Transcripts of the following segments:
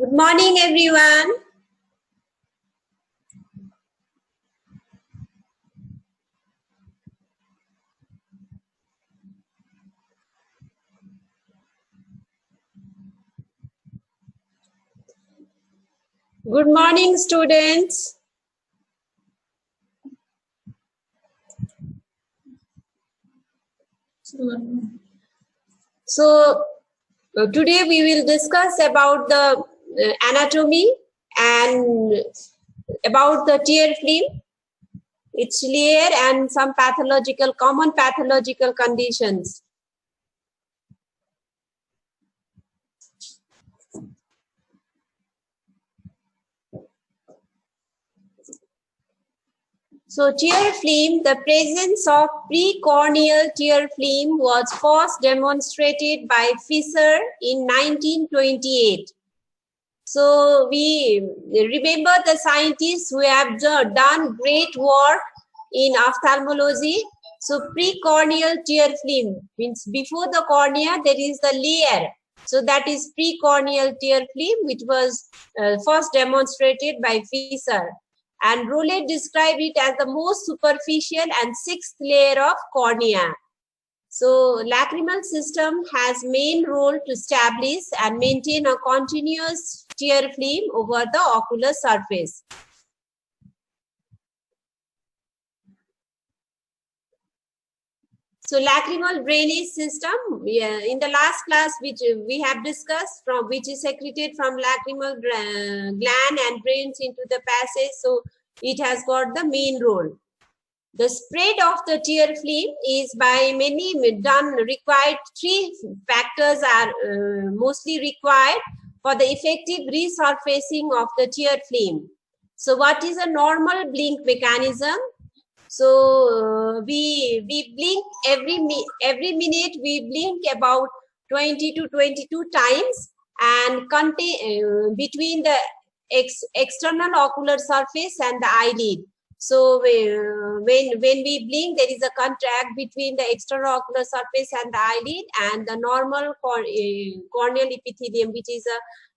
Good morning, everyone. Good morning, students. So, today we will discuss about the anatomy and about the tear film, its layer, and some common pathological conditions. So, tear film, the presence of precorneal tear film was first demonstrated by Fischer in 1928. So, we remember the scientists who have done great work in ophthalmology. So, precorneal tear film means before the cornea there is the layer. So, that is precorneal tear film, which was first demonstrated by Fischer. And Roulet described it as the most superficial and sixth layer of cornea. So lacrimal system has main role to establish and maintain a continuous tear film over the ocular surface. So lacrimal drainage system, in the last class which we have discussed, from which is secreted from lacrimal gland and drains into the passage. So it has got the main role. The spread of the tear film is by many required. Three factors are mostly required for the effective resurfacing of the tear film. So what is a normal blink mechanism? So we blink every minute. We blink about 20 to 22 times, and between the external ocular surface and the eyelid. So when we blink, there is a contact between the external ocular surface and the eyelid and the normal corneal epithelium, which is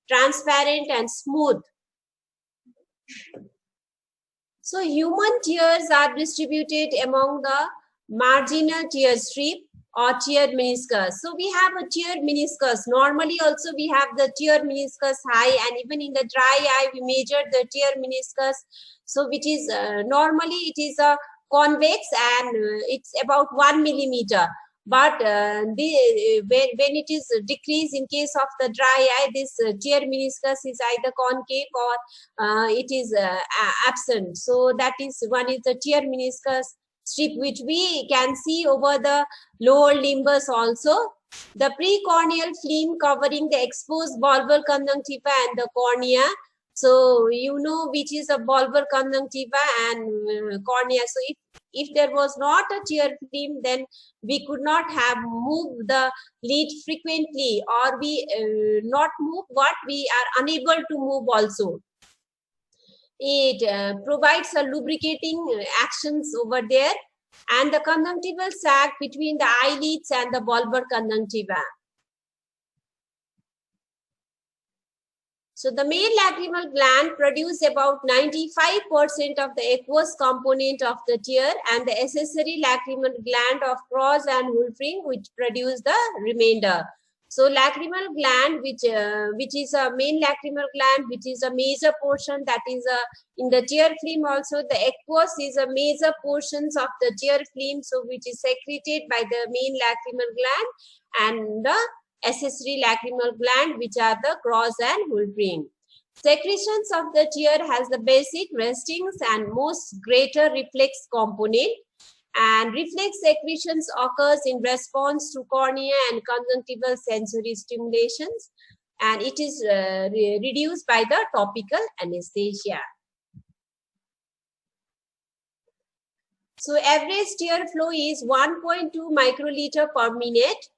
transparent and smooth. So human tears are distributed among the marginal tear strip or tear meniscus. So we have a tear meniscus. Normally also we have the tear meniscus high, and even in the dry eye we measure the tear meniscus. So which is normally it is a convex and it's about 1 millimeter. But when it is decreased in case of the dry eye, this tear meniscus is either concave or it is absent. So that is one is the tear meniscus strip, which we can see over the lower limbus also. The precorneal film covering the exposed bulbar conjunctiva and the cornea. So you know which is a bulbar conjunctiva and cornea. So if there was not a tear film, then we could not have moved the lid frequently, or we not move what we are unable to move also. It provides a lubricating actions over there, and the conjunctival sac between the eyelids and the bulbar conjunctiva. So the male lacrimal gland produces about 95% of the aqueous component of the tear, and the accessory lacrimal gland of Krause and Wülfring, which produce the remainder. So lacrimal gland, which is a main lacrimal gland, which is a major portion, that is in the tear film also. The aqueous is a major portions of the tear film, so which is secreted by the main lacrimal gland, and the accessory lacrimal gland, which are the Krause and Wülfring. Secretions of the tear has the basic restings and most greater reflex component, and reflex secretions occurs in response to cornea and conjunctival sensory stimulations, and it is reduced by the topical anesthesia. So average tear flow is 1.2 microliter per minute.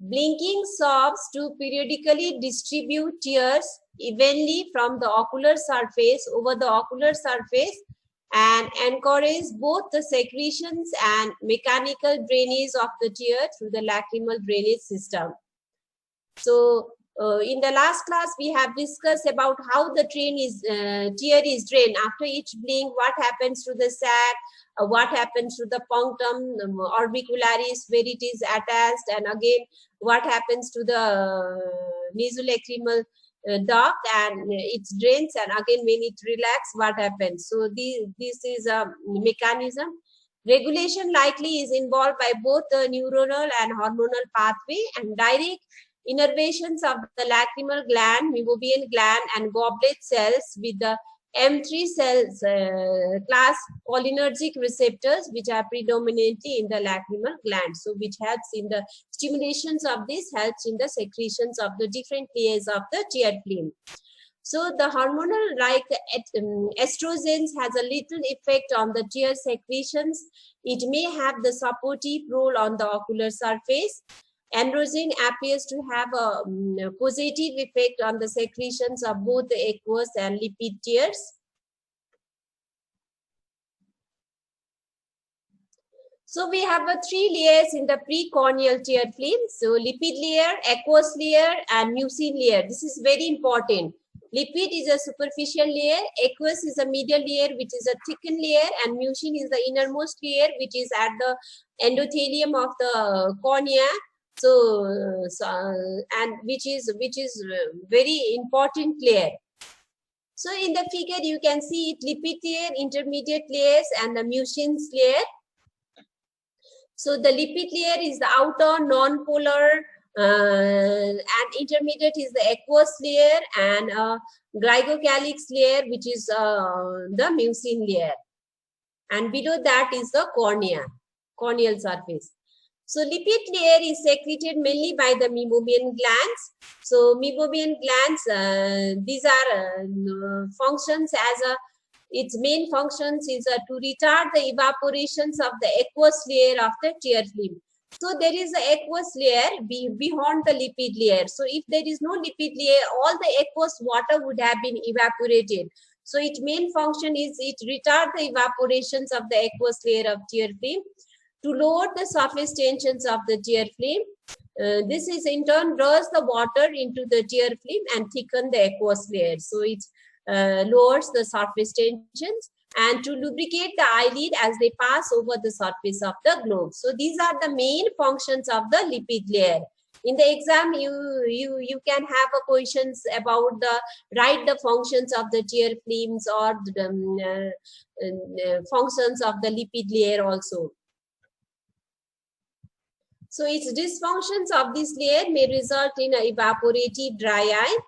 Blinking serves to periodically distribute tears evenly from the ocular surface over the ocular surface and encourage both the secretions and mechanical drainage of the tear through the lacrimal drainage system. So In the last class, we have discussed about how the tear is drained. After each blink, what happens to the sac, what happens to the punctum orbicularis where it is attached, and again, what happens to the nasolacrimal duct and it drains, and again, when it relaxes, what happens. So this is a mechanism. Regulation likely is involved by both the neuronal and hormonal pathway, and direct innervations of the lacrimal gland, meibomian gland, and goblet cells with the M3 cells class cholinergic receptors, which are predominantly in the lacrimal gland. So, which helps in the stimulations of this, helps in the secretions of the different layers of the tear film. So the hormonal like estrogens has a little effect on the tear secretions. It may have the supportive role on the ocular surface. Androgen appears to have a positive effect on the secretions of both the aqueous and lipid tears. So we have three layers in the precorneal tear film. So lipid layer, aqueous layer, and mucin layer. This is very important. Lipid is a superficial layer, aqueous is a medial layer, which is a thickened layer, and mucin is the innermost layer, which is at the endothelium of the cornea. So and which is very important layer. So in the figure you can see it lipid layer, intermediate layers, and the mucin layer. So the lipid layer is the outer non-polar and intermediate is the aqueous layer, and glycocalyx layer, which is the mucin layer, and below that is the corneal surface. So lipid layer is secreted mainly by the meibomian glands. So meibomian glands, these are functions as its main functions is to retard the evaporations of the aqueous layer of the tear film. So there is an aqueous layer beyond the lipid layer. So if there is no lipid layer, all the aqueous water would have been evaporated. So its main function is it retard the evaporations of the aqueous layer of tear film to lower the surface tensions of the tear film. This is in turn draws the water into the tear film and thicken the aqueous layer. So it lowers the surface tensions and to lubricate the eyelid as they pass over the surface of the globe. So these are the main functions of the lipid layer. In the exam, you can have a questions about write the functions of the tear films or the functions of the lipid layer also. So its dysfunctions of this layer may result in an evaporative dry eye.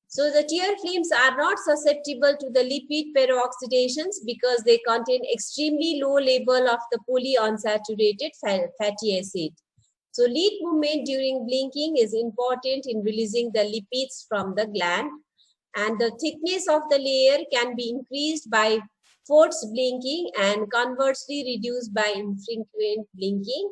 So the tear films are not susceptible to the lipid peroxidations because they contain extremely low level of the polyunsaturated fatty acid. So lead movement during blinking is important in releasing the lipids from the gland, and the thickness of the layer can be increased by forced blinking and conversely reduced by infrequent blinking,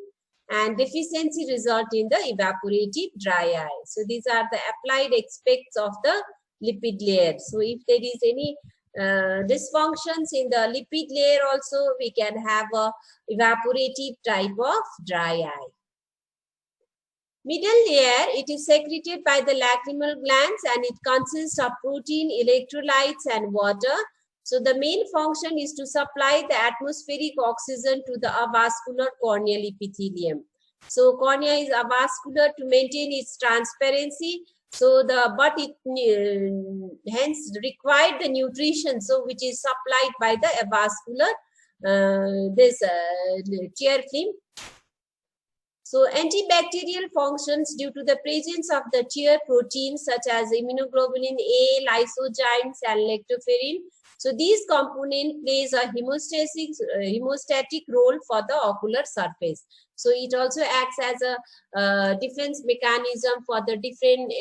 and deficiency result in the evaporative dry eye. So these are the applied aspects of the lipid layer. So if there is any dysfunctions in the lipid layer also, we can have a evaporative type of dry eye. Middle layer, it is secreted by the lacrimal glands and it consists of protein, electrolytes, and water. So the main function is to supply the atmospheric oxygen to the avascular corneal epithelium. So cornea is avascular to maintain its transparency. So but it hence required the nutrition, so which is supplied by the avascular tear film. So antibacterial functions due to the presence of the tear proteins such as immunoglobulin A, lysozymes, and lactoferrin. So these component plays a hemostatic role for the ocular surface. So it also acts as a defense mechanism for the different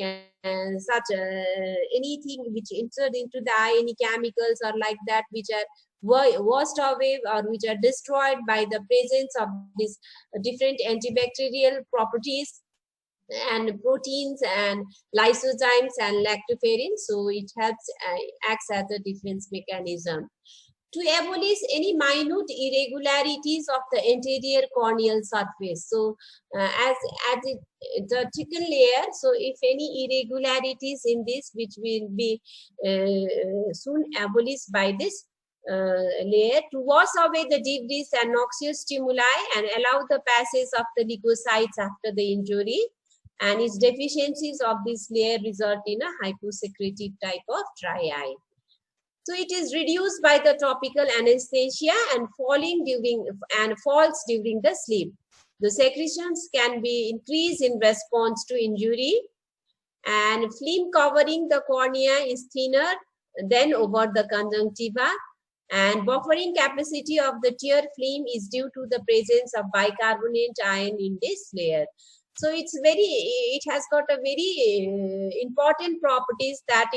anything which insert into the eye, any chemicals or like that which are washed away or which are destroyed by the presence of these different antibacterial properties and proteins and lysozymes and lactoferrin. So it helps acts as a defense mechanism. to abolish any minute irregularities of the anterior corneal surface. So the chicken layer, so if any irregularities in this, which will be soon abolished by this layer, to wash away the debris and noxious stimuli and allow the passage of the leukocytes after the injury, and its deficiencies of this layer result in a hyposecretive type of dry eye. So it is reduced by the topical anesthesia and falls during the sleep. The secretions can be increased in response to injury, and film covering the cornea is thinner than over the conjunctiva, and buffering capacity of the tear film is due to the presence of bicarbonate ion in this layer. So it has got a very important properties that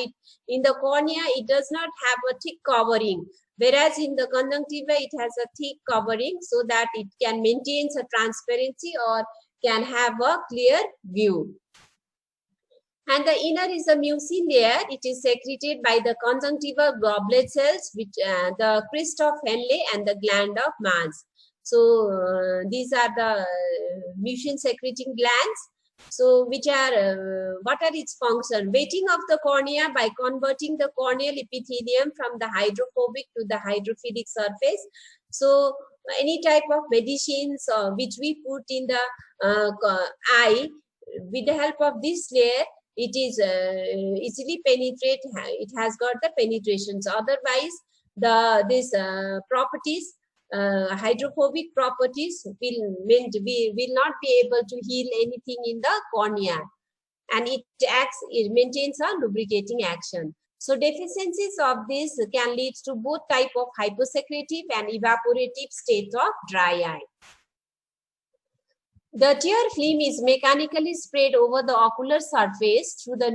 in the cornea, it does not have a thick covering, whereas in the conjunctiva, it has a thick covering so that it can maintain a transparency or can have a clear view. And the inner is a mucin layer. It is secreted by the conjunctiva goblet cells, which the crest of Henle and the gland of Mans. So these are the mucin secreting glands. So which are, what are its function? Wetting of the cornea by converting the corneal epithelium from the hydrophobic to the hydrophilic surface. So any type of medicines which we put in the eye, with the help of this layer, it is easily penetrate. It has got the penetrations. Otherwise, these properties, hydrophobic properties, will not be able to heal anything in the cornea, and it maintains a lubricating action. So deficiencies of this can lead to both type of hyposecretive and evaporative state of dry eye. The tear film is mechanically spread over the ocular surface through the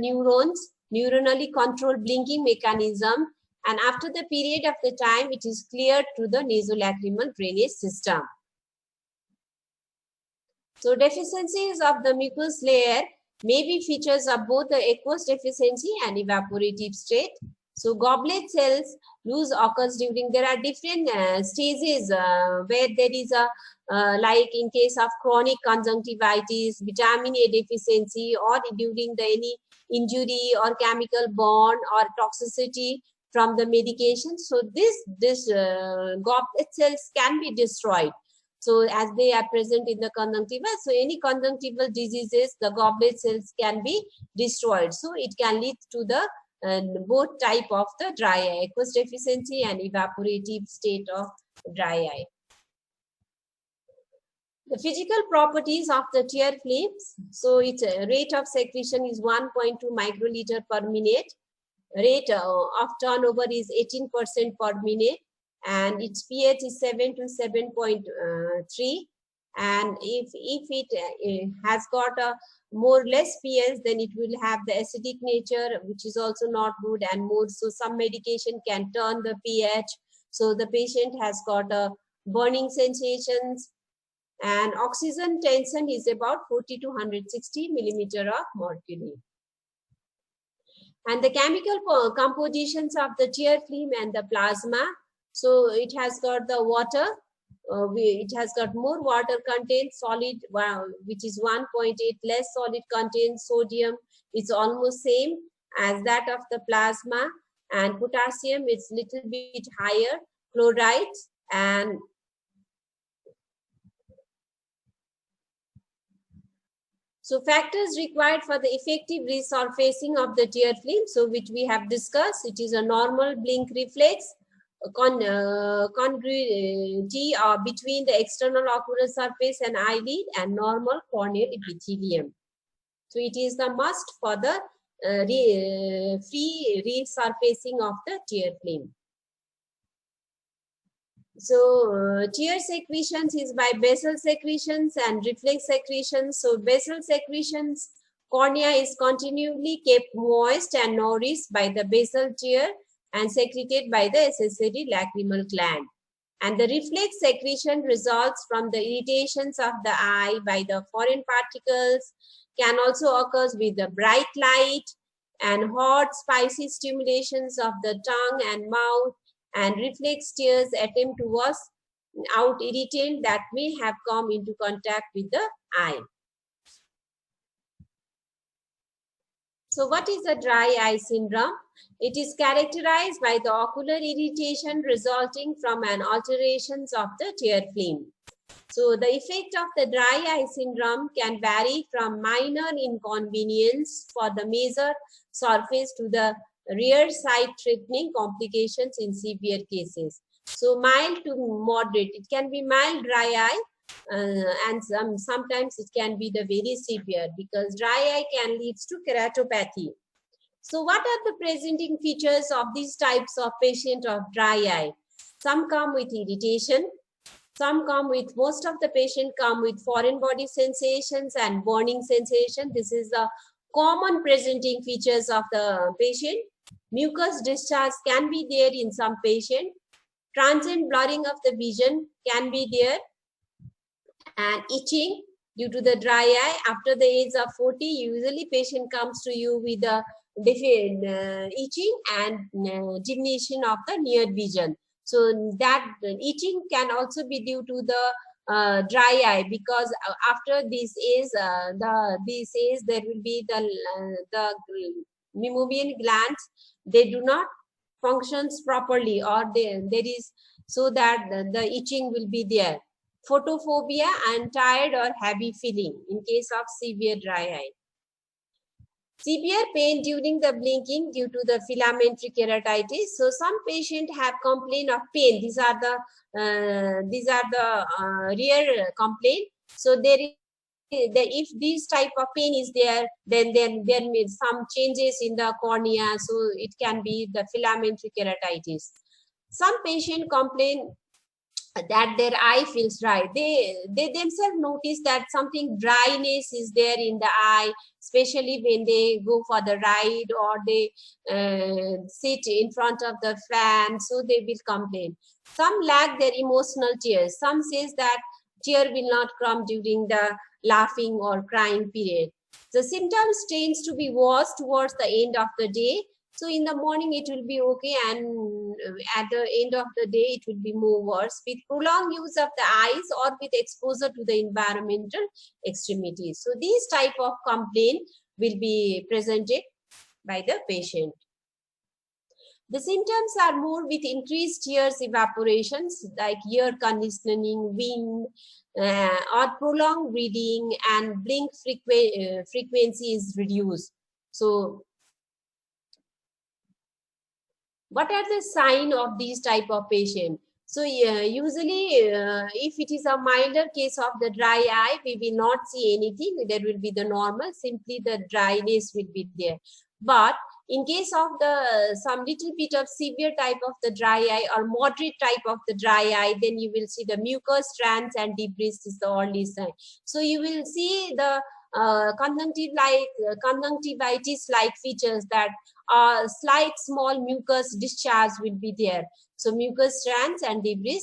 neuronally controlled blinking mechanism, and after the period of the time, it is cleared through the nasolacrimal drainage system. So deficiencies of the mucous layer may be features of both the aqueous deficiency and evaporative state. So goblet cells loss occurs during, there are different stages where there is a, like in case of chronic conjunctivitis, vitamin A deficiency, or during any injury or chemical bond or toxicity from the medication. So this goblet cells can be destroyed. So as they are present in the conjunctiva, so any conjunctival diseases, the goblet cells can be destroyed. So it can lead to the both type of the dry eye, aqueous deficiency and evaporative state of dry eye. The physical properties of the tear films. So its rate of secretion is 1.2 microliter per minute. Rate of turnover is 18% per minute, and its pH is 7 to 7.3. And if it has got a more less pH, then it will have the acidic nature, which is also not good, and more. So some medication can turn the pH. So the patient has got a burning sensations, and oxygen tension is about 40 to 160 millimeter of mercury. And the chemical compositions of the tear film and the plasma. So it has got the water. It has got more water content, solid, which is 1.8, less solid content. Sodium is almost same as that of the plasma, and potassium is little bit higher, chlorides, and so factors required for the effective resurfacing of the tear film, so which we have discussed. It is a normal blink reflex, congruity between the external ocular surface and eyelid, and normal corneal epithelium. So it is the must for the free resurfacing of the tear film. So tear secretions is by basal secretions and reflex secretions. So basal secretions, cornea is continually kept moist and nourished by the basal tear and secreted by the accessory lacrimal gland. And the reflex secretion results from the irritations of the eye by the foreign particles, can also occur with the bright light and hot, spicy stimulations of the tongue and mouth, and reflex tears attempt to wash out irritant that may have come into contact with the eye. So what is a dry eye syndrome? It is characterized by the ocular irritation resulting from an alterations of the tear film. So the effect of the dry eye syndrome can vary from minor inconvenience for the major surface to the rear sight threatening complications in severe cases. So mild to moderate, it can be mild dry eye, and sometimes it can be the very severe, because dry eye can lead to keratopathy. So what are the presenting features of these types of patient of dry eye? Some come with irritation. Some come with, most of the patient come with foreign body sensations and burning sensation. This is the common presenting features of the patient. Mucus discharge can be there in some patient. Transient blurring of the vision can be there. And itching due to the dry eye after the age of 40, usually patient comes to you with a itching and diminution of the near vision. So that itching can also be due to the dry eye, because after this age, there will be the meibomian glands, they do not functions properly, or there is, so that the itching will be there. Photophobia and tired or heavy feeling in case of severe dry eye. Severe pain during the blinking due to the filamentary keratitis. So some patients have complaint of pain. These are the rare complaint. So there is, if this type of pain is there, then there may be some changes in the cornea. So it can be the filamentary keratitis. Some patient complain that their eye feels dry. They themselves notice that something dryness is there in the eye, especially when they go for the ride or they sit in front of the fan, so they will complain. Some lack their emotional tears. Some says that tear will not come during the laughing or crying period. The symptoms tends to be worse towards the end of the day. So in the morning it will be okay, and at the end of the day it will be more worse with prolonged use of the eyes or with exposure to the environmental extremities. So these type of complaint will be presented by the patient. The symptoms are more with increased tears evaporations like ear conditioning, wind, or prolonged reading, and blink frequency is reduced. So what are the signs of these type of patient? So usually if it is a milder case of the dry eye, we will not see anything. There will be the normal, simply the dryness will be there. But in case of the some little bit of severe type of the dry eye or moderate type of the dry eye, then you will see the mucus strands and debris is the early sign. So you will see the conjunctivitis like features, that slight small mucus discharge will be there. So mucus strands and debris.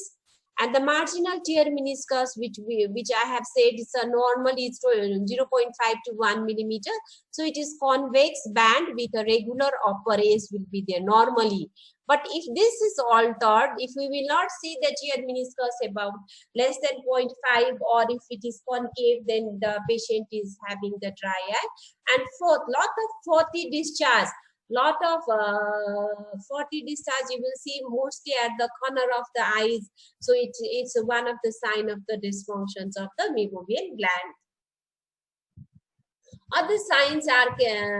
And the marginal tear meniscus, which I have said is a normally 0.5 to 1 millimeter. So it is convex band with a regular upper edge will be there normally. But if this is altered, if we will not see the tear meniscus about less than 0.5, or if it is concave, then the patient is having the dry eye. And fourth, lot of forty discharge. Lot of forty discharge you will see mostly at the corner of the eyes. So it's one of the sign of the dysfunctions of the meibomian gland. Other signs are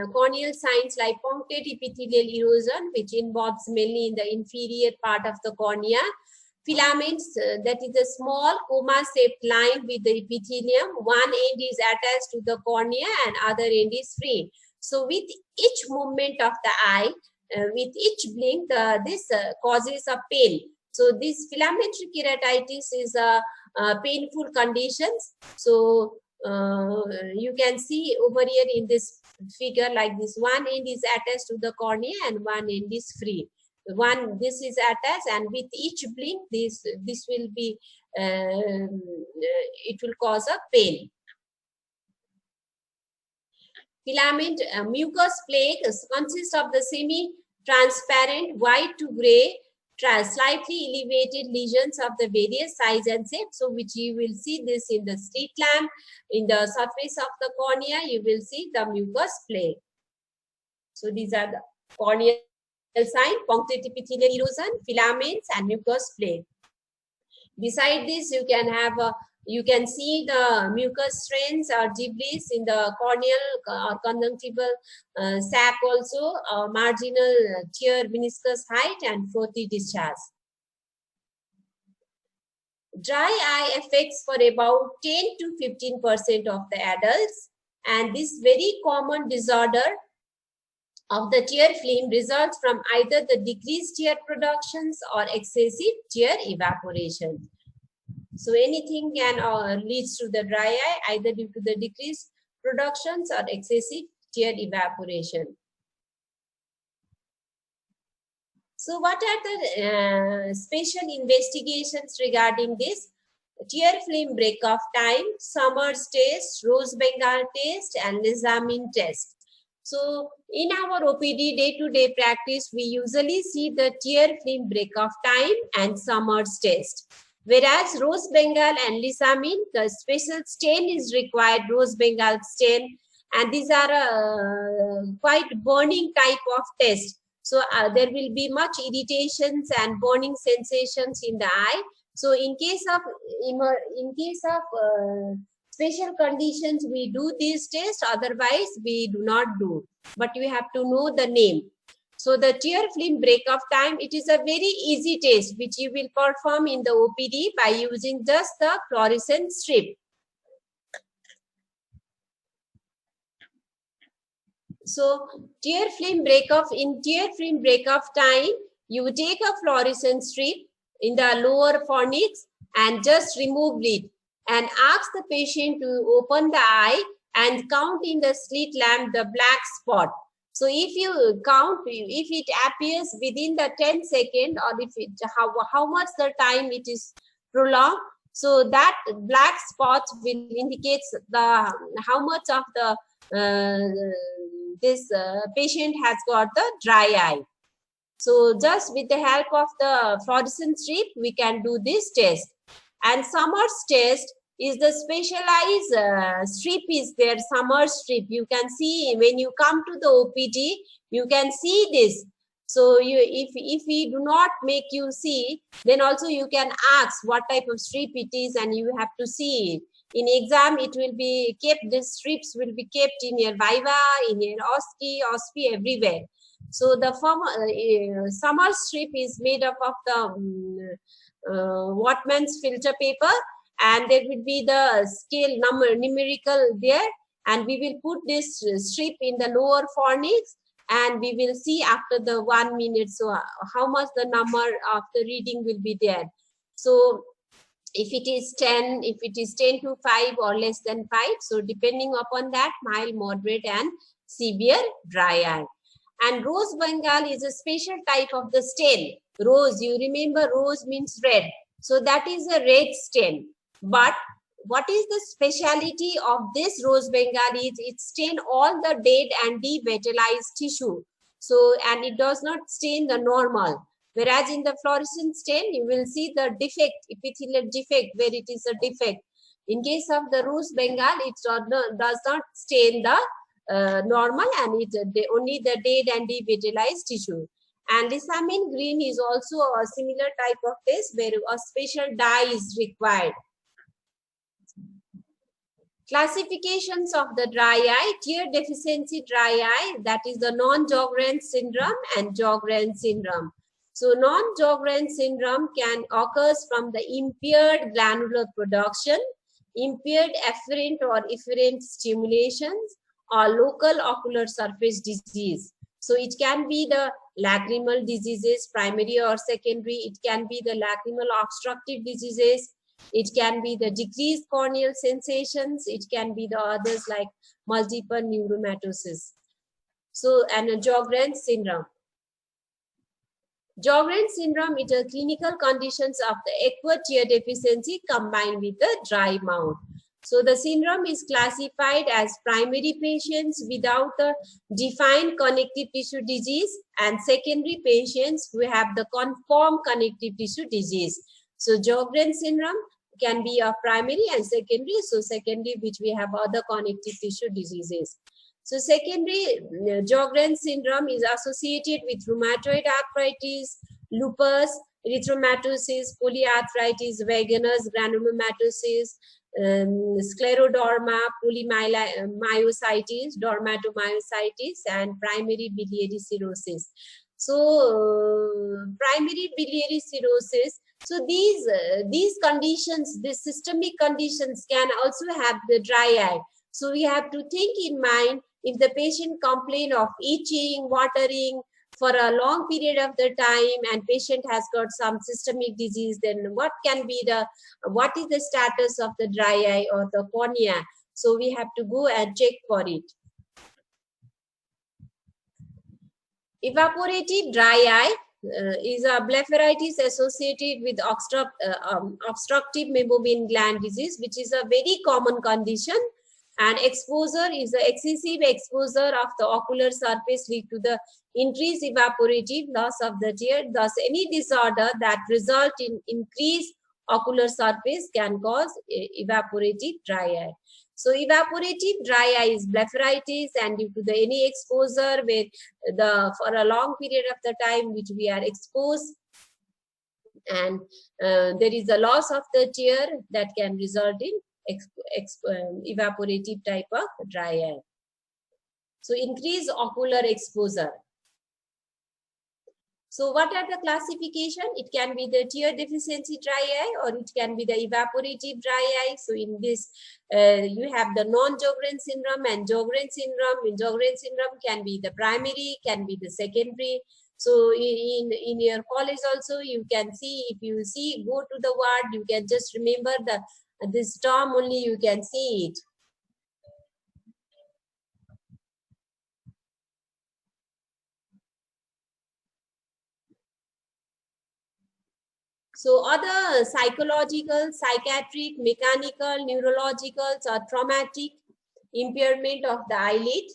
corneal signs like punctate epithelial erosion, which involves mainly in the inferior part of the cornea. Filaments, that is a small coma-shaped line with the epithelium. One end is attached to the cornea and other end is free. So with each movement of the eye, with each blink, this causes a pain. So this filamentary keratitis is a painful conditions. So you can see over here in this figure like this, one end is attached to the cornea and one end is free. This is attached, and with each blink this will be it will cause a pain. Filament mucus plaque consists of the semi-transparent white to gray slightly elevated lesions of the various size and shape. So which you will see this in the slit lamp, in the surface of the cornea, you will see the mucus plate. So these are the corneal sign, punctate epithelial erosion, filaments, and mucus plate. Beside this, you can have you can see the mucus strains or debris in the corneal or conjunctival sac also, marginal tear meniscus height, and Forti discharge. Dry eye affects for about 10 to 15% of the adults, and this very common disorder of the tear film results from either the decreased tear productions or excessive tear evaporation. So anything can leads to the dry eye, either due to the decreased productions or excessive tear evaporation. So what are the special investigations regarding this? Tear film break-off time, Summers test, Rose Bengal test, and Lissamin test. So in our OPD day-to-day practice, we usually see the tear film break-off time and Summers test. Whereas Rose Bengal and Lissamin, the special stain is required, Rose Bengal stain, and these are quite burning type of test. So there will be much irritations and burning sensations in the eye. So in case of special conditions, we do these tests. Otherwise, we do not do. But we have to know the name. So the tear film break-off time, it is a very easy test which you will perform in the OPD by using just the fluorescent strip. So tear film break-off, in tear film break-off time, you take a fluorescent strip in the lower fornix and just remove it and ask the patient to open the eye and count in the slit lamp the black spot. So if you count, if it appears within the 10 seconds, or if it how much the time it is prolonged, so that black spot will indicate the how much of the this patient has got the dry eye. So just with the help of the fluorescent strip, we can do this test. And Summers test is the specialized strip is there, Summers strip. You can see when you come to the OPD, you can see this. So if we do not make you see, then also you can ask what type of strip it is and you have to see it. In exam, it will be kept, these strips will be kept in your Viva, in your OSCE, everywhere. So the Summers strip is made up of the Wattmann's filter paper, and there will be the scale numerical there, and we will put this strip in the lower fornix, and we will see after the 1 minute, so how much the number of the reading will be there. So if it is 10, if it is 10 to 5 or less than 5, so depending upon that, mild, moderate, and severe dry eye. And Rose Bengal is a special type of the stain. Rose, you remember rose means red. So that is a red stain. But what is the speciality of this Rose Bengal is it stain all the dead and devitalized tissue. So, and it does not stain the normal. Whereas in the fluorescent stain, you will see the defect, epithelial defect, where it is a defect. In case of the Rose Bengal, it does not stain the normal, and it only the dead and devitalized tissue. And Lissamin green is also a similar type of test where a special dye is required. Classifications of the dry eye, tear deficiency dry eye, that is the non-Sjogren's syndrome and Sjogren's syndrome. So non-Sjogren's syndrome can occur from the impaired glandular production, impaired afferent or efferent stimulations, or local ocular surface disease. So it can be the lacrimal diseases, primary or secondary. It can be the lacrimal obstructive diseases. It can be the decreased corneal sensations. It can be the others like multiple neuromatosis. So, and a Sjogren's syndrome. Sjogren's syndrome is a clinical conditions of the acute tear deficiency combined with the dry mouth. So the syndrome is classified as primary patients without a defined connective tissue disease and secondary patients who have the confirmed connective tissue disease. So Sjogren's syndrome can be a primary and secondary. So secondary, which we have other connective tissue diseases. So secondary Sjogren's syndrome is associated with rheumatoid arthritis, lupus, erythematosus, polyarthritis, Wegener's granulomatosis, scleroderma, polymyositis, dermatomyositis, and primary biliary cirrhosis. So primary biliary cirrhosis. So these conditions, these systemic conditions, can also have the dry eye. So we have to think in mind, if the patient complain of itching, watering for a long period of the time, and patient has got some systemic disease, then what is the status of the dry eye or the cornea? So we have to go and check for it. Evaporative dry eye is a blepharitis associated with obstructive meibomian gland disease, which is a very common condition. And exposure is the excessive exposure of the ocular surface lead to the increased evaporative loss of the tear. Thus, any disorder that result in increased ocular surface can cause evaporative dry eye. So evaporative dry eye is blepharitis, and due to any exposure with for a long period of the time which we are exposed, and there is a loss of the tear that can result in evaporative type of dry eye. So increase ocular exposure. So what are the classification? It can be the tear deficiency dry eye, or it can be the evaporative dry eye. So in this, you have the non-Sjogren syndrome and Sjogren syndrome. In Sjogren syndrome can be the primary, can be the secondary. So in your college also, you can see, if you see, go to the ward, you can just remember this term only, you can see it. So other psychological, psychiatric, mechanical, neurological, or traumatic impairment of the eyelid.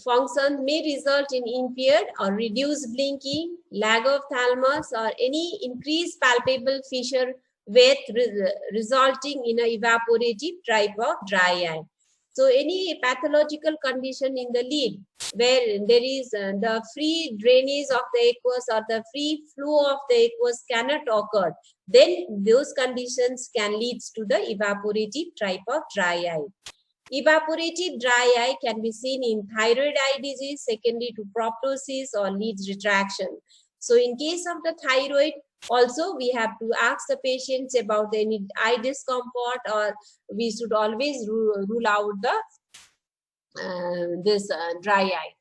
Function may result in impaired or reduced blinking, lag of thalamus, or any increased palpable fissure width resulting in an evaporative type of dry eye. So any pathological condition in the lid where there is the free drainage of the aqueous or the free flow of the aqueous cannot occur, then those conditions can lead to the evaporative type of dry eye. Evaporative dry eye can be seen in thyroid eye disease secondary to proptosis or lid retraction. So in case of the thyroid, also we have to ask the patients about any eye discomfort, or we should always rule out this dry eye.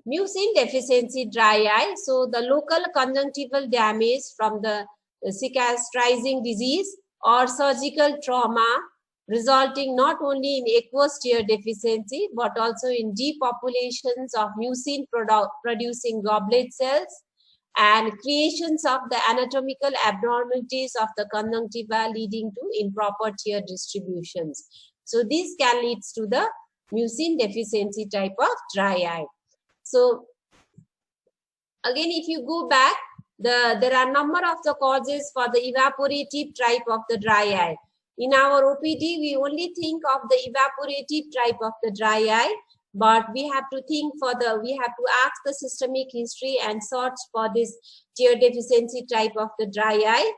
Mucin deficiency dry eye. So the local conjunctival damage from the cicatrizing disease or surgical trauma resulting not only in aqueous tear deficiency but also in depopulations of mucin producing goblet cells and creations of the anatomical abnormalities of the conjunctiva leading to improper tear distributions. So this can lead to the mucin deficiency type of dry eye. So again, if you go back, there are a number of the causes for the evaporative type of the dry eye. In our OPD, we only think of the evaporative type of the dry eye, but we have to think we have to ask the systemic history and search for this tear deficiency type of the dry eye.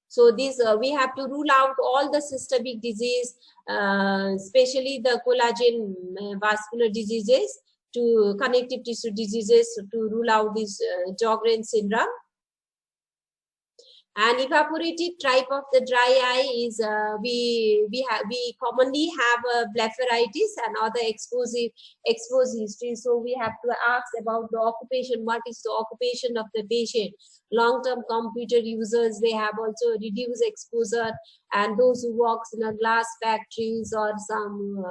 So this we have to rule out all the systemic disease, especially the collagen vascular diseases, to connective tissue diseases, to rule out this Sjogren syndrome. And evaporative type of the dry eye is we commonly have blepharitis and other exposed history. So we have to ask about the occupation. What is the occupation of the patient? Long-term computer users, they have also reduced exposure, and those who works in a glass factories or some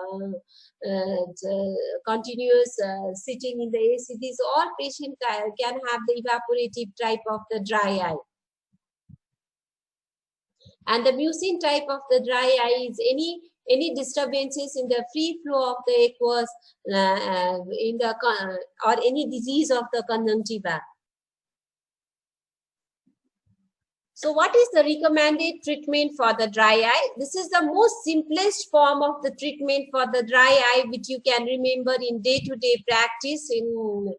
continuous sitting in the AC. These all patients can have the evaporative type of the dry eye. And the mucin type of the dry eye is any disturbances in the free flow of the aqueous in the or any disease of the conjunctiva. So what is the recommended treatment for the dry eye? This is the most simplest form of the treatment for the dry eye, which you can remember in day-to-day practice, in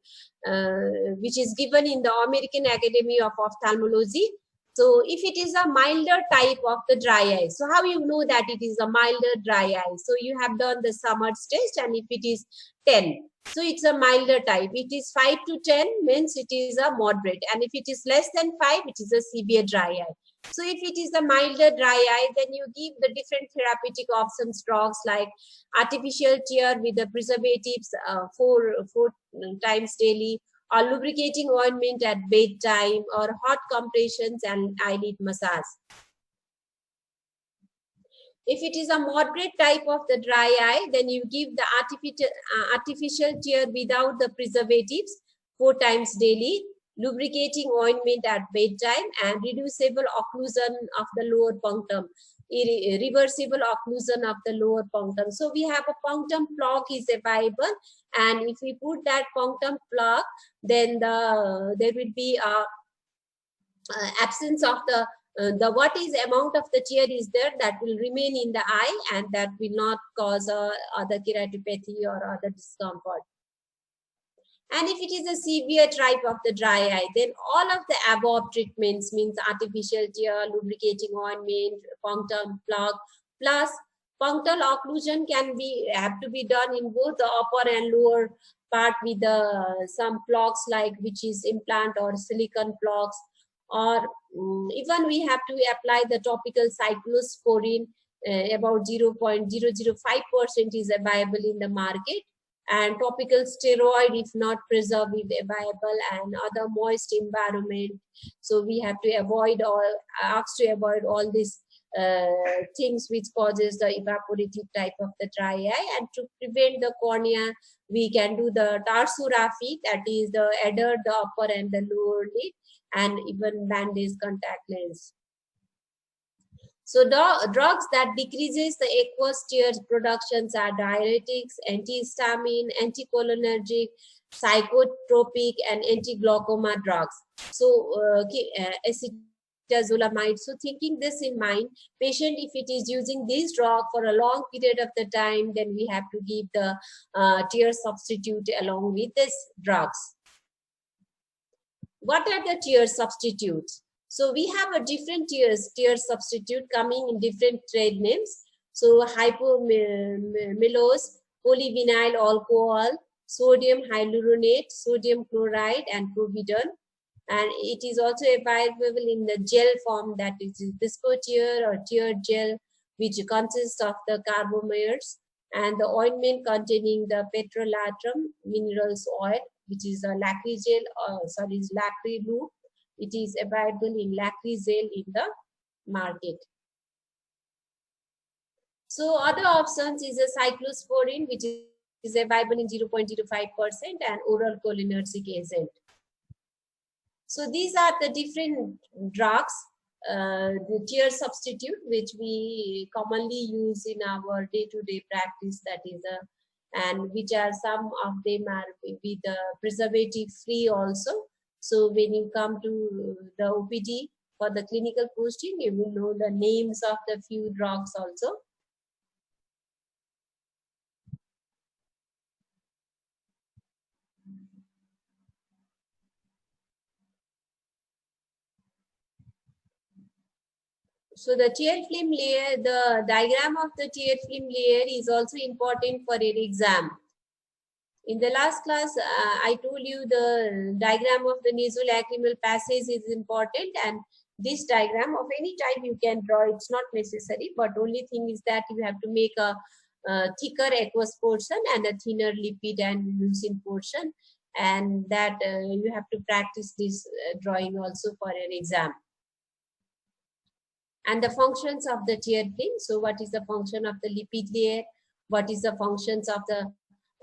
which is given in the American Academy of Ophthalmology. So if it is a milder type of the dry eye, so how you know that it is a milder dry eye? So you have done the Summers test, and if it is 10, so it's a milder type. It is 5 to 10 means it is a moderate, and if it is less than 5, it is a severe dry eye. So if it is a milder dry eye, then you give the different therapeutic options, drugs like artificial tear with the preservatives 4 times daily, or lubricating ointment at bedtime, or hot compressions and eyelid massage. If it is a moderate type of the dry eye, then you give the artificial tear without the preservatives 4 times daily, lubricating ointment at bedtime, and reducible occlusion of the lower punctum, reversible occlusion of the lower punctum. So we have a punctum plug is available, and if we put that punctum plug, then there will be a absence of the what is amount of the tear is there that will remain in the eye, and that will not cause other keratopathy or other discomfort. And if it is a severe type of the dry eye, then all of the above treatments, means artificial tear, lubricating ointment, punctum plug, plus punctal occlusion have to be done in both the upper and lower part with some plugs, like which is implant or silicone plugs, or even we have to apply the topical cyclosporin. About 0.005% is available in the market, and topical steroid, if not preservative, available, and other moist environment. So we have to avoid all these things which causes the evaporative type of the dry eye. And to prevent the cornea, we can do the tarsorrhaphy, that is the adder the upper and the lower lid, and even bandage contact lens. So the drugs that decreases the aqueous tear productions are diuretics, antihistamine, anticholinergic, psychotropic, and anti-glaucoma drugs. So acetazolamide. So thinking this in mind, patient, if it is using this drug for a long period of the time, then we have to give the tear substitute along with this drugs. What are the tear substitutes? So we have a different tear substitute coming in different trade names. So hypomellose, polyvinyl alcohol, sodium hyaluronate, sodium chloride, and providone. And it is also available in the gel form, that is visco tear or tear gel, which consists of the carbomeres, and the ointment containing the petrolatum minerals oil, which is a lacquer gel, lacquer loop. It is available in lacquer gel in the market. So other options is a cyclosporin, which is available in 0.05%, and oral cholinergic agent. So these are the different drugs, the tear substitute, which we commonly use in our day-to-day practice, that is and which are some of them are with preservative free also. So when you come to the OPD for the clinical posting, you will know the names of the few drugs also. So the tear film layer, the diagram of the tear film layer is also important for an exam. In the last class, I told you the diagram of the nasolacrimal passage is important, and this diagram of any type you can draw. It's not necessary, but only thing is that you have to make a thicker aqueous portion and a thinner lipid and mucin portion, and that you have to practice this drawing also for an exam. And the functions of the tiered film. So what is the function of the lipid layer? What is the functions of the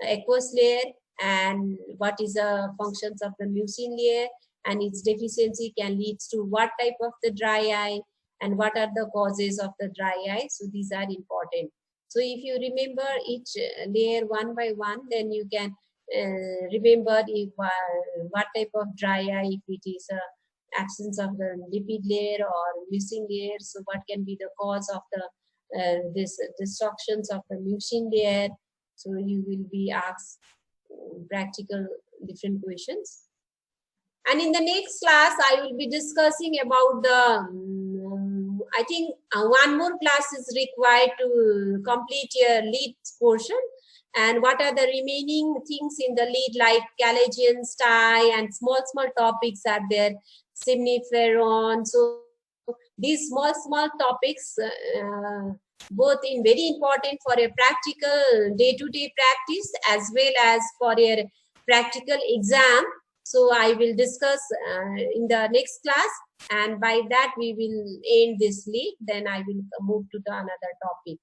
aqueous layer? And what is the functions of the mucin layer? And its deficiency can lead to what type of the dry eye, and what are the causes of the dry eye. So these are important. So if you remember each layer one by one, then you can remember if, what type of dry eye, if it is a absence of the lipid layer or mucin layer. So what can be the cause of the this destructions of the mucin layer? So you will be asked practical different questions. And in the next class, I will be discussing about the, I think one more class is required to complete your lead portion. And what are the remaining things in the lead, like collagen, stye, and small topics are there, semniferon. So these small topics, both in very important for a practical day-to-day practice as well as for your practical exam. So I will discuss in the next class, and by that we will end this lead. Then I will move to the another topic.